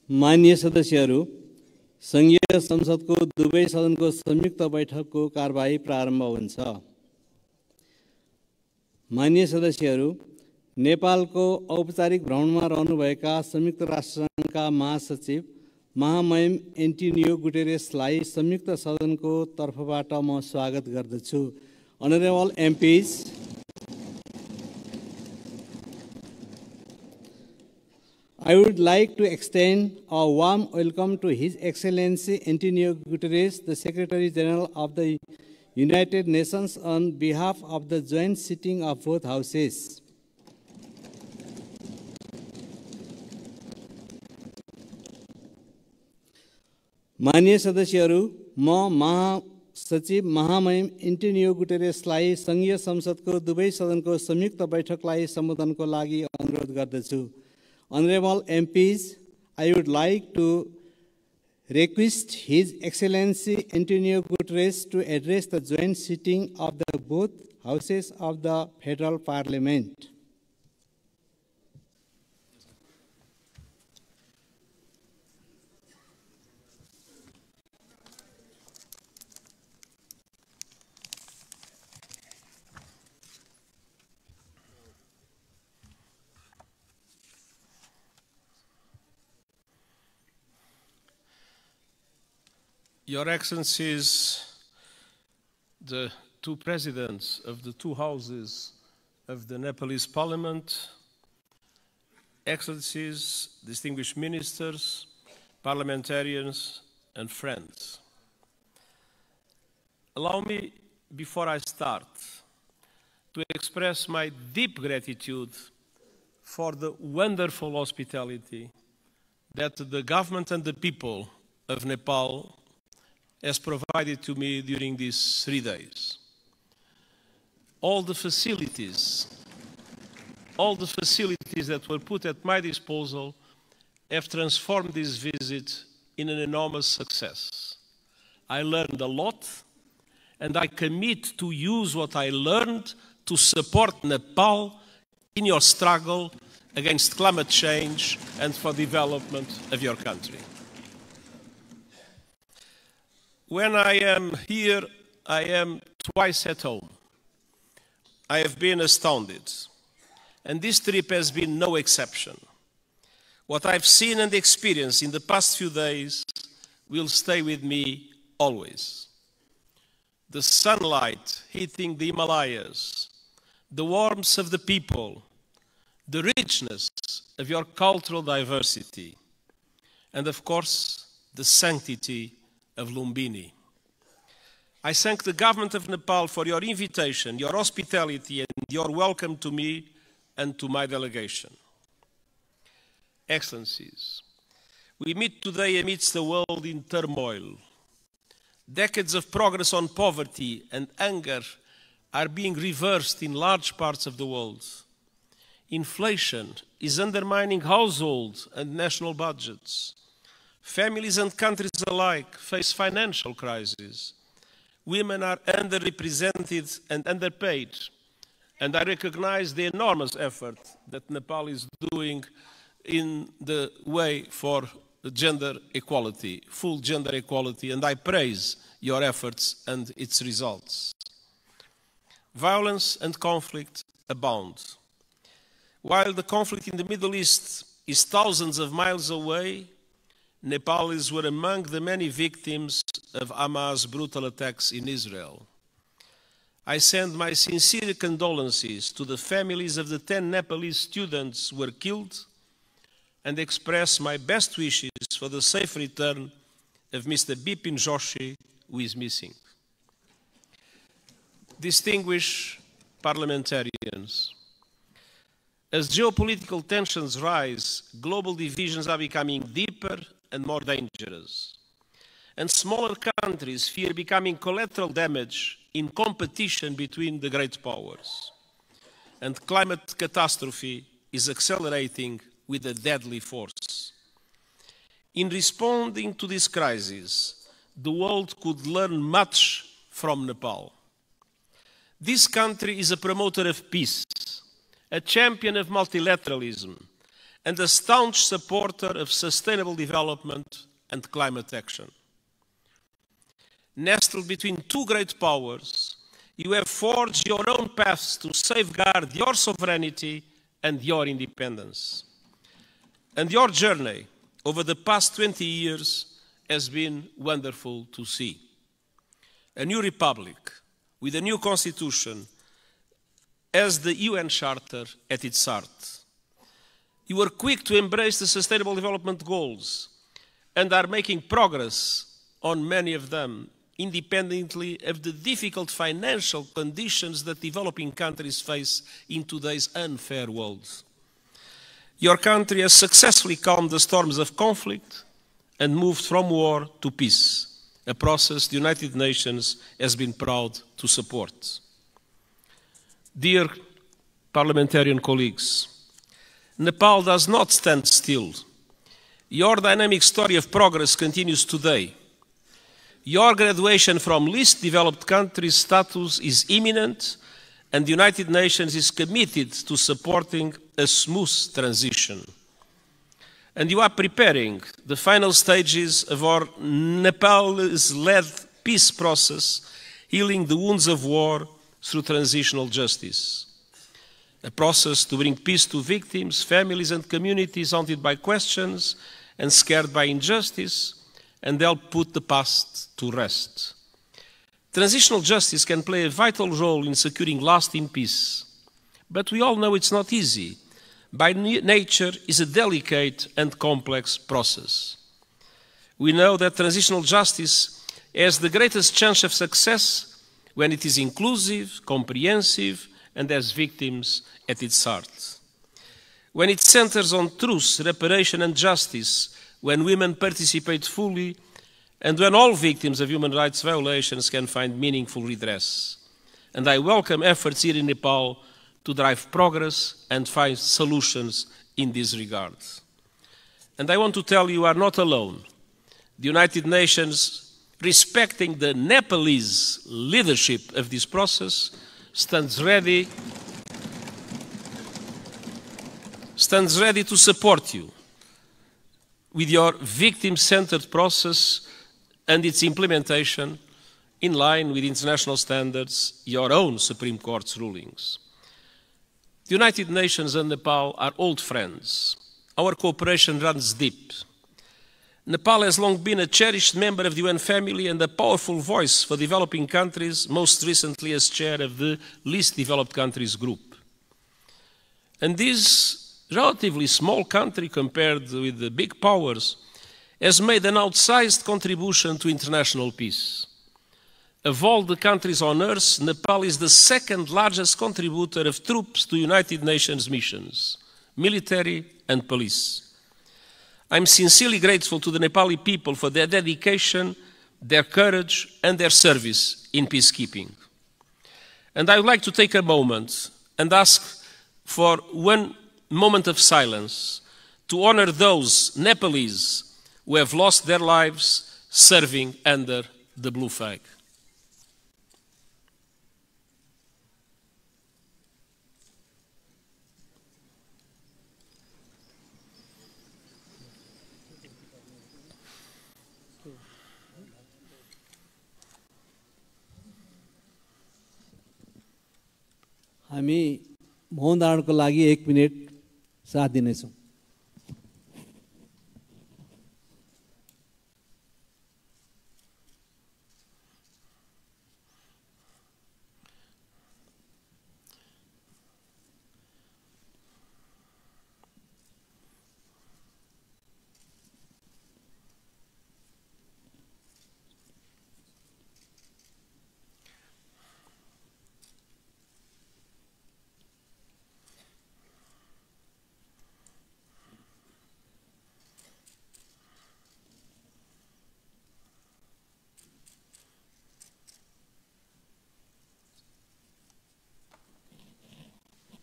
माननीय सदस्यहरू, संघीय संसदको दुवै सदनको संयुक्त बैठकको कारबाही प्रारम्भ हुन्छ। माननीय सदस्यहरू, नेपालको औपचारिक भ्रमणमा रहनुभएका संयुक्त राष्ट्रसङ्घका महासचिव महामहिम एन्टोनियो गुटेरेसलाई संयुक्त सदनको तर्फबाट म स्वागत गर्दछु। Honorable MPs, I would like to extend a warm welcome to His Excellency Antonio Guterres, the Secretary General of the United Nations, on behalf of the joint sitting of both houses. माननीय सदस्यहरू, म महासचिव महामहिम Antonio गुटेरेसलाई संघीय संसदको दुवै सदनको संयुक्त बैठकलाई सम्बोधनको लागि अनुरोध गर्दछु। Honorable MPs, I would like to request His Excellency Antonio Guterres to address the joint sitting of the both houses of the Federal Parliament. Your Excellencies, the two presidents of the two houses of the Nepalese Parliament, Excellencies, distinguished ministers, parliamentarians, and friends. Allow me, before I start, to express my deep gratitude for the wonderful hospitality that the government and the people of Nepal has provided to me during these 3 days. All the facilities that were put at my disposal have transformed this visit in an enormous success. I learned a lot, and I commit to use what I learned to support Nepal in your struggle against climate change and for development of your country. When I am here, I am twice at home. I have been astounded, and this trip has been no exception. What I've seen and experienced in the past few days will stay with me always. The sunlight hitting the Himalayas, the warmth of the people, the richness of your cultural diversity, and of course, the sanctity of Lumbini. I thank the government of Nepal for your invitation, your hospitality, and your welcome to me and to my delegation. Excellencies, we meet today amidst a world in turmoil. Decades of progress on poverty and hunger are being reversed in large parts of the world. Inflation is undermining household and national budgets. Families and countries alike face financial crises. Women are underrepresented and underpaid, and I recognize the enormous effort that Nepal is doing in the way for gender equality, full gender equality, and I praise your efforts and its results. Violence and conflict abound. While the conflict in the Middle East is thousands of miles away, Nepalis were among the many victims of Hamas' brutal attacks in Israel. I send my sincere condolences to the families of the 10 Nepalese students who were killed and express my best wishes for the safe return of Mr. Bipin Joshi, who is missing. Distinguished parliamentarians, as geopolitical tensions rise, global divisions are becoming deeper and more dangerous. And smaller countries fear becoming collateral damage in competition between the great powers. And climate catastrophe is accelerating with a deadly force. In responding to this crisis, the world could learn much from Nepal. This country is a promoter of peace, a champion of multilateralism, and a staunch supporter of sustainable development and climate action. Nestled between two great powers, you have forged your own paths to safeguard your sovereignty and your independence. And your journey over the past 20 years has been wonderful to see. A new republic with a new constitution has the UN Charter at its heart. You were quick to embrace the Sustainable Development Goals and are making progress on many of them, independently of the difficult financial conditions that developing countries face in today's unfair world. Your country has successfully calmed the storms of conflict and moved from war to peace, a process the United Nations has been proud to support. Dear parliamentarian colleagues, Nepal does not stand still. Your dynamic story of progress continues today. Your graduation from least developed country status is imminent, and the United Nations is committed to supporting a smooth transition. And you are preparing the final stages of our Nepal's-led peace process, healing the wounds of war through transitional justice. A process to bring peace to victims, families and communities haunted by questions and scared by injustice, and help put the past to rest. Transitional justice can play a vital role in securing lasting peace, but we all know it's not easy. By nature, is a delicate and complex process. We know that transitional justice has the greatest chance of success when it is inclusive, comprehensive, and has victims at its heart. When it centers on truth, reparation, and justice, when women participate fully, and when all victims of human rights violations can find meaningful redress. And I welcome efforts here in Nepal to drive progress and find solutions in this regard. And I want to tell you are not alone. The United Nations, respecting the Nepalese leadership of this process, stands ready to support you with your victim-centered process and its implementation in line with international standards, your own Supreme Court's rulings. The United Nations and Nepal are old friends. Our cooperation runs deep. Nepal has long been a cherished member of the UN family and a powerful voice for developing countries, most recently as chair of the Least Developed Countries Group. And this relatively small country, compared with the big powers, has made an outsized contribution to international peace. Of all the countries on earth, Nepal is the second largest contributor of troops to United Nations missions, military and police. I'm sincerely grateful to the Nepali people for their dedication, their courage, and their service in peacekeeping. And I would like to take a moment and ask for one moment of silence to honor those Nepalese who have lost their lives serving under the blue flag. हामी मौन धारणको लागि 1 minute साथ दिनेछौँ।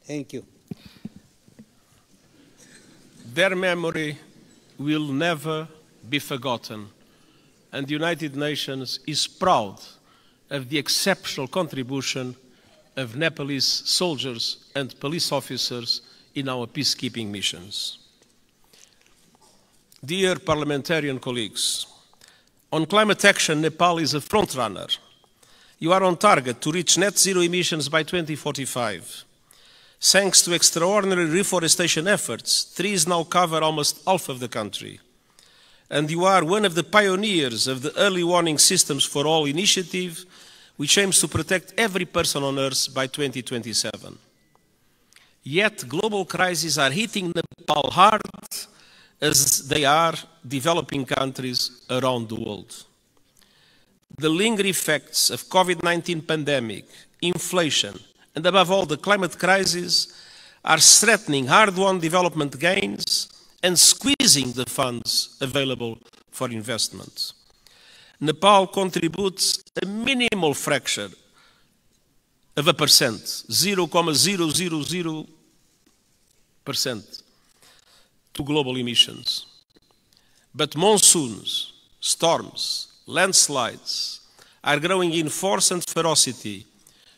Thank you. Their memory will never be forgotten, and the United Nations is proud of the exceptional contribution of Nepalese soldiers and police officers in our peacekeeping missions. Dear parliamentarian colleagues, on climate action, Nepal is a frontrunner. You are on target to reach net zero emissions by 2045. Thanks to extraordinary reforestation efforts, trees now cover almost half of the country. And you are one of the pioneers of the Early Warning Systems for All initiative, which aims to protect every person on Earth by 2027. Yet global crises are hitting Nepal hard, as they are developing countries around the world. The lingering effects of COVID-19 pandemic, inflation, and above all the climate crisis are threatening hard-won development gains and squeezing the funds available for investment. Nepal contributes a minimal fraction of a percent, 0.000%, to global emissions. But monsoons, storms, landslides are growing in force and ferocity,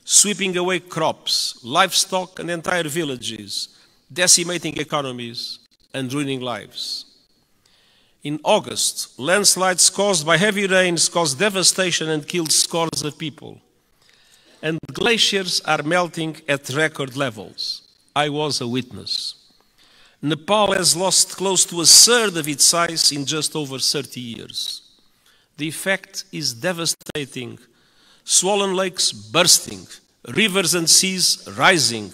sweeping away crops, livestock, and entire villages, decimating economies and ruining lives. In August, landslides caused by heavy rains caused devastation and killed scores of people. And glaciers are melting at record levels. I was a witness. Nepal has lost close to a third of its ice in just over 30 years. The effect is devastating. Swollen lakes bursting, rivers and seas rising,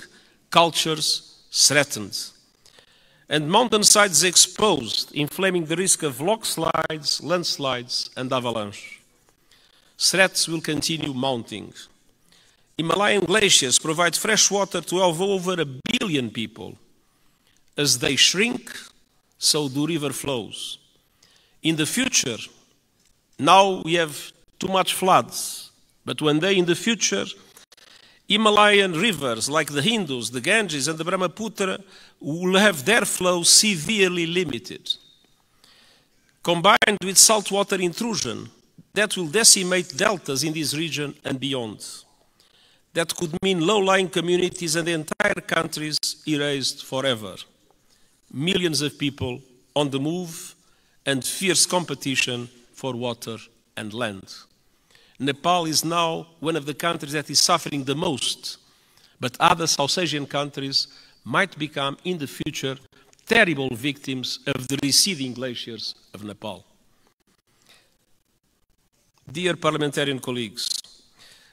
cultures threatened, and mountainsides exposed, inflaming the risk of landslides, landslides, and avalanche. Threats will continue mounting. Himalayan glaciers provide fresh water to over 1 billion people. As they shrink, so do river flows. In the future, now we have too much floods, but one day in the future, Himalayan rivers like the Indus, the Ganges, and the Brahmaputra will have their flow severely limited. Combined with saltwater intrusion, that will decimate deltas in this region and beyond. That could mean low-lying communities and entire countries erased forever. Millions of people on the move and fierce competition for water and land. Nepal is now one of the countries that is suffering the most, but other South Asian countries might become in the future terrible victims of the receding glaciers of Nepal. Dear parliamentarian colleagues,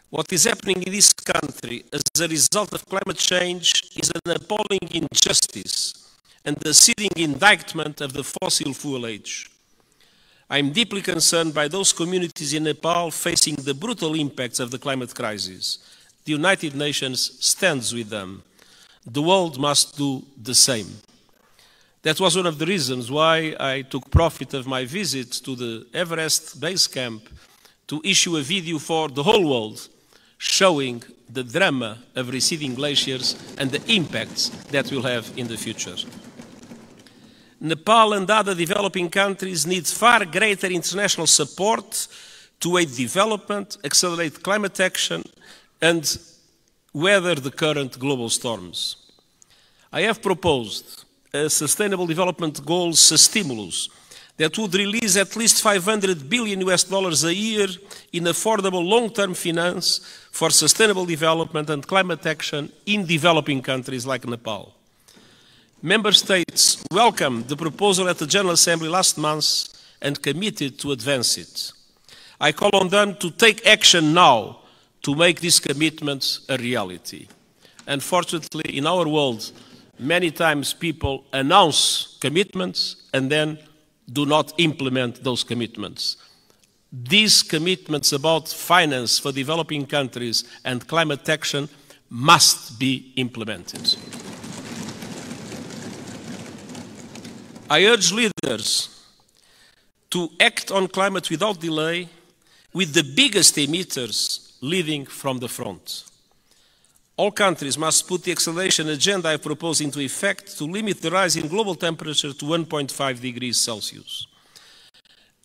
what is happening in this country as a result of climate change is an appalling injustice and the seething indictment of the fossil fuel age. I am deeply concerned by those communities in Nepal facing the brutal impacts of the climate crisis. The United Nations stands with them. The world must do the same. That was one of the reasons why I took profit of my visit to the Everest base camp to issue a video for the whole world showing the drama of receding glaciers and the impacts that will have in the future. Nepal and other developing countries need far greater international support to aid development, accelerate climate action, and weather the current global storms. I have proposed a Sustainable Development Goals stimulus that would release at least $500 billion a year in affordable long-term finance for sustainable development and climate action in developing countries like Nepal. Member States welcomed the proposal at the General Assembly last month and committed to advance it. I call on them to take action now to make these commitments a reality. Unfortunately, in our world, many times people announce commitments and then do not implement those commitments. These commitments about finance for developing countries and climate action must be implemented. I urge leaders to act on climate without delay, with the biggest emitters leading from the front. All countries must put the acceleration agenda I propose into effect to limit the rise in global temperature to 1.5 degrees Celsius.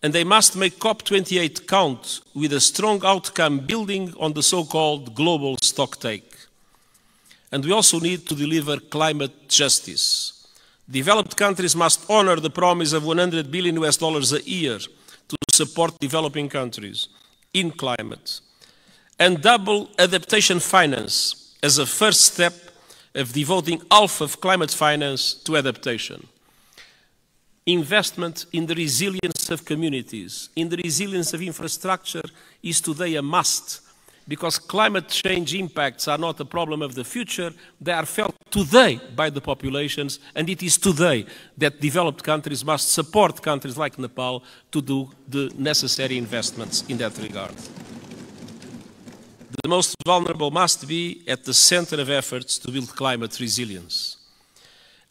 And they must make COP28 count with a strong outcome building on the so-called global stocktake. And we also need to deliver climate justice. Developed countries must honor the promise of $100 billion a year to support developing countries in climate, and double adaptation finance as a first step of devoting half of climate finance to adaptation. Investment in the resilience of communities, in the resilience of infrastructure is today a must, because climate change impacts are not a problem of the future, they are felt today by the populations, and it is today that developed countries must support countries like Nepal to do the necessary investments in that regard. The most vulnerable must be at the center of efforts to build climate resilience.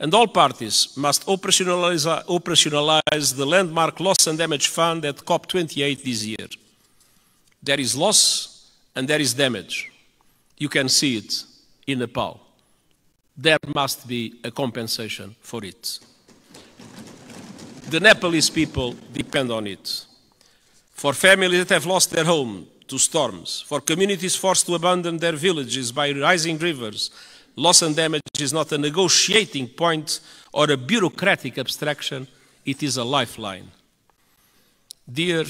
And all parties must operationalize the landmark loss and damage fund at COP28 this year. There is loss and there is damage. You can see it in Nepal. There must be a compensation for it. The Nepalese people depend on it. For families that have lost their home to storms, for communities forced to abandon their villages by rising rivers, loss and damage is not a negotiating point or a bureaucratic abstraction, it is a lifeline. Dear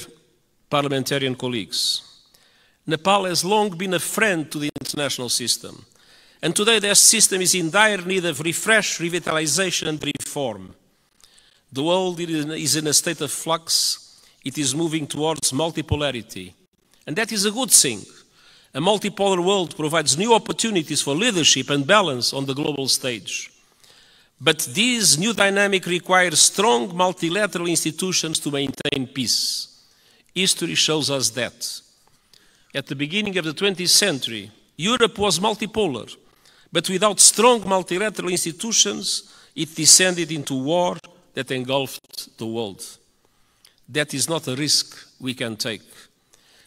parliamentarian colleagues, Nepal has long been a friend to the international system, and today their system is in dire need of refresh, revitalization and reform. The world is in a state of flux, it is moving towards multipolarity, and that is a good thing. A multipolar world provides new opportunities for leadership and balance on the global stage. But this new dynamic requires strong multilateral institutions to maintain peace. History shows us that. At the beginning of the 20th century, Europe was multipolar, but without strong multilateral institutions, it descended into war that engulfed the world. That is not a risk we can take.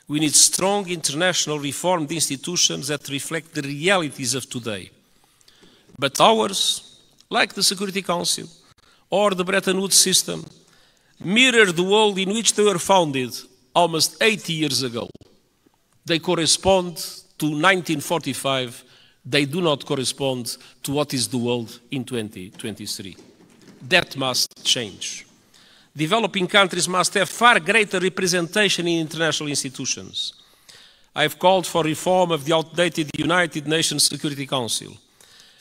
We need strong international reformed institutions that reflect the realities of today. But ours, like the Security Council or the Bretton Woods system, mirror the world in which they were founded almost 80 years ago. They correspond to 1945. They do not correspond to what is the world in 2023. That must change. Developing countries must have far greater representation in international institutions. I have called for reform of the outdated United Nations Security Council,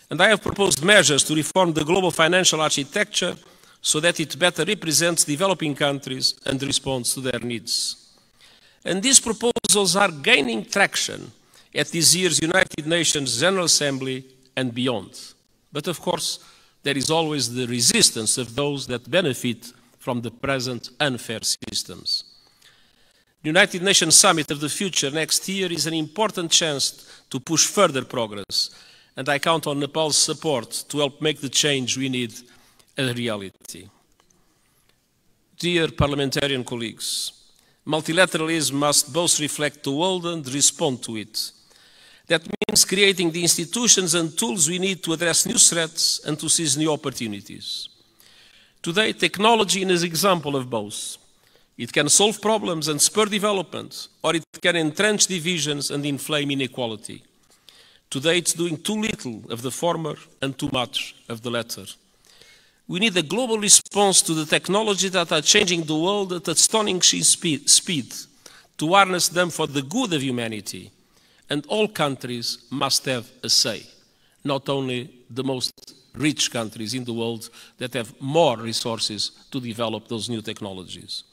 and I have proposed measures to reform the global financial architecture so that it better represents developing countries and responds to their needs. And these proposals are gaining traction at this year's United Nations General Assembly and beyond. But of course, there is always the resistance of those that benefit from the present unfair systems. The United Nations Summit of the Future next year is an important chance to push further progress, and I count on Nepal's support to help make the change we need a reality. Dear parliamentarian colleagues, multilateralism must both reflect the world and respond to it. That means creating the institutions and tools we need to address new threats and to seize new opportunities. Today, technology is an example of both. It can solve problems and spur development, or it can entrench divisions and inflame inequality. Today, it's doing too little of the former and too much of the latter. We need a global response to the technologies that are changing the world at astonishing speed, to harness them for the good of humanity. And all countries must have a say, not only the most rich countries in the world that have more resources to develop those new technologies.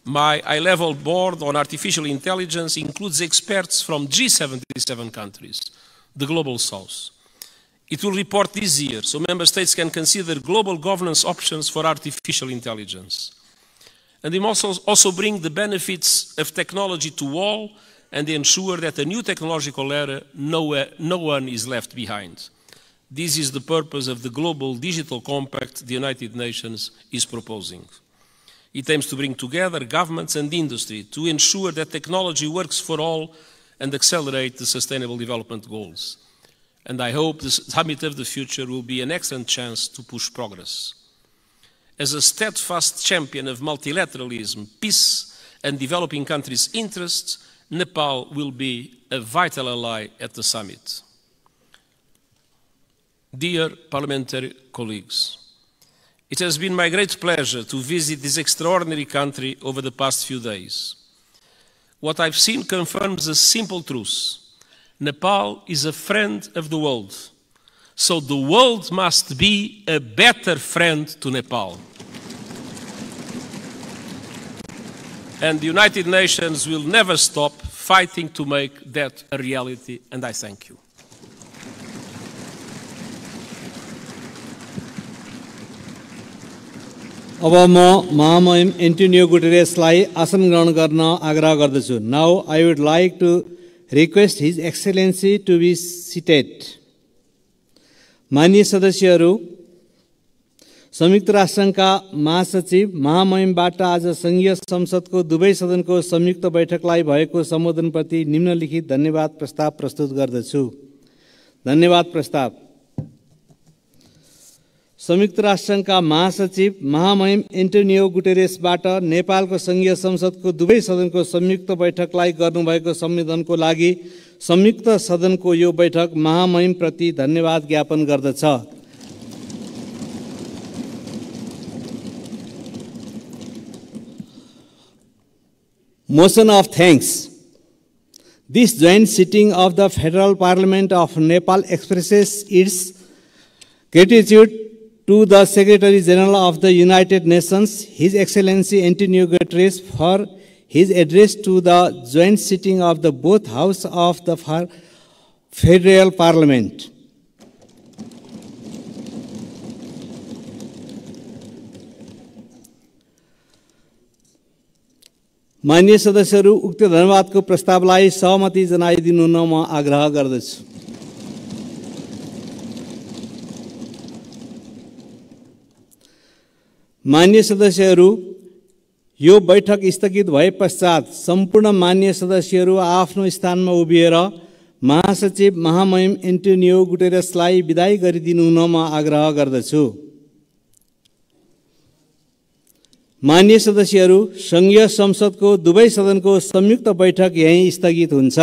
My high-level board on artificial intelligence includes experts from G77 countries, the Global South. It will report this year, so member states can consider global governance options for artificial intelligence. And it must also bring the benefits of technology to all and ensure that a new technological era, no one is left behind. This is the purpose of the Global Digital Compact the United Nations is proposing. It aims to bring together governments and industry to ensure that technology works for all and accelerate the Sustainable Development Goals. And I hope the Summit of the Future will be an excellent chance to push progress. As a steadfast champion of multilateralism, peace, and developing countries' interests, Nepal will be a vital ally at the summit. Dear parliamentary colleagues, it has been my great pleasure to visit this extraordinary country over the past few days. What I've seen confirms a simple truth. Nepal is a friend of the world, so the world must be a better friend to Nepal. And the United Nations will never stop fighting to make that a reality, and I thank you. अब म महामहिम Antonio गुटेरेसलाई आसन ग्रहण गर्न आग्रह गर्दछु. Now I would like to request his excellency to be seated. माननीय सदस्यहरू, संयुक्त राष्ट्रसङ्घका महासचिव महामहिमबाट आज संघीय संसदको दुवै सदनको संयुक्त बैठकलाई भएको सम्बोधनप्रति निम्नलिखित धन्यवाद प्रस्ताव प्रस्तुत गर्दछु. धन्यवाद प्रस्ताव. संयुक्त राष्ट्रसङ्घका महासचिव महामहिम एन्टोनियो गुटेरेसबाट नेपालको संघीय संसदको दुवै सदनको संयुक्त बैठकलाई गर्नुभएको सम्बोधनको लागि संयुक्त सदनको यो बैठक महामहिमप्रति धन्यवाद ज्ञापन गर्दछ. Motion of thanks. This joint sitting of the Federal Parliament of Nepal expresses its gratitude to the Secretary General of the United Nations, His Excellency Antonio Guterres, for his address to the joint sitting of the both Houses of the Federal Parliament. माननीय सदस्यहरू, उक्त धन्यवादको प्रस्तावलाई सहमति जनाइदिनु हुन म आग्रह गर्दछु. माननीय सदस्यहरू, यो बैठक स्थगित भए पश्चात सम्पूर्ण माननीय सदस्यहरू आफ्नो स्थानमा उभिएर महासचिव महामहिम एन्टोनियो गुटेरेसलाई बिदाई गरिदिनु हुन म आग्रह गर्दछु. माननीय सदस्यहरू, संघीय संसदको दुवै सदनको संयुक्त बैठक यही स्थगित हुन्छ.